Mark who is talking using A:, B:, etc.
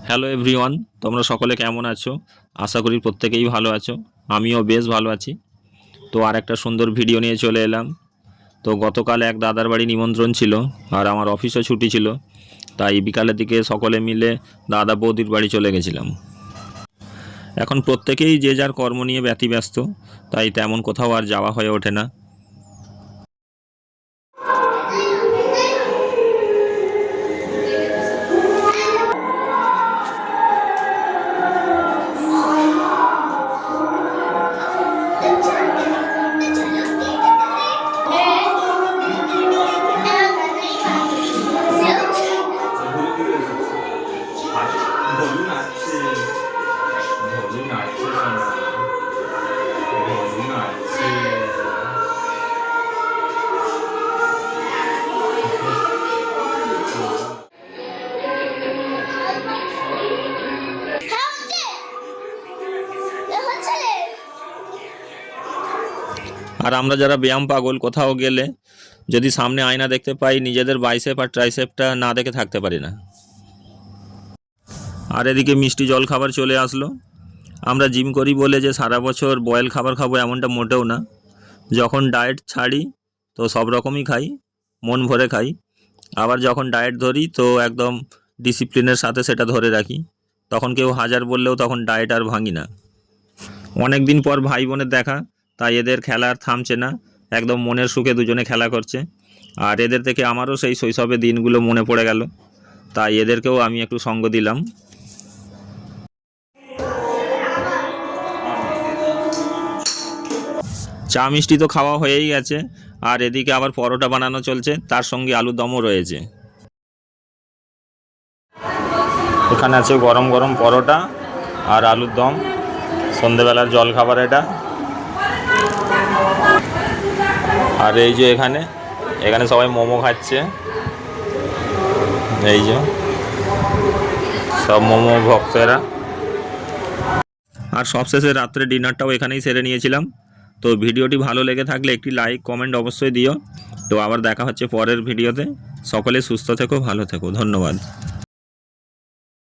A: Hello everyone, তোমরা সকলে কেমন আছো? আশা করি প্রত্যেকেই ভালো আছো। আমিও বেশ ভালো আছি। তো আর একটা সুন্দর ভিডিও নিয়ে চলে এলাম। তো গতকাল এক দাদার বাড়ি নিমন্ত্রণ ছিল, আর আমার অফিসও ছুটি ছিল, তাই বিকালের দিকে সকলে মিলে দাদা বৌদির বাড়ি চলে গেছিলাম। এখন প্রত্যেকেই যে যার কর্ম নিয়ে ব্যতিব্যস্ত, তাই তেমন কোথাও আর যাওয়া হয়ে ওঠে না। আর আমরা যারা ব্যায়াম পাগল, কোথাও গেলে যদি সামনে আয়না দেখতে পাই, নিজেদের বাইসেপ আর ট্রাইসেপটা না দেখে থাকতে পারি না। আর এদিকে মিষ্টি জল খাবার চলে আসলো। আমরা জিম করি বলে যে সারা বছর বয়েল খাবার খাবো এমনটা মোটেও না। যখন ডায়েট ছাড়ি তো সব রকমই খাই, মন ভরে খাই। আবার যখন ডায়েট ধরি তো একদম ডিসিপ্লিনের সাথে সেটা ধরে রাখি। তখন কেউ হাজার বললেও তখন ডায়েট আর ভাঙি না। অনেক দিন পর ভাই বোনের দেখা, তাই এদের খেলা আর থামছে না। একদম মনের সুখে দুজনে খেলা করছে। আর এদের থেকে আমারও সেই শৈশবের দিনগুলো মনে পড়ে গেল, তাই এদেরকেও আমি একটু সঙ্গ দিলাম। চা মিষ্টি তো খাওয়া হয়েই গেছে, আর এদিকে আবার পরোটা বানানো চলছে, তার সঙ্গে আলুর দমও রয়েছে। এখানে আছে গরম গরম পরোটা আর আলুর দম, সন্ধেবেলার জল খাবার এটা। আর এই যে এখানে এখানে সবাই মোমো খাচ্ছে, এই যে সব মোমো ভক্তরা। আর সবশেষে রাত্রে ডিনারটাও এখানেই সেরে নিয়েছিলাম। তো ভিডিওটি ভালো লেগে থাকলে একটি লাইক কমেন্ট অবশ্যই দিও। তো আবার দেখা হচ্ছে পরের ভিডিওতে। সকলে সুস্থ থেকো, ভালো থেকো, ধন্যবাদ।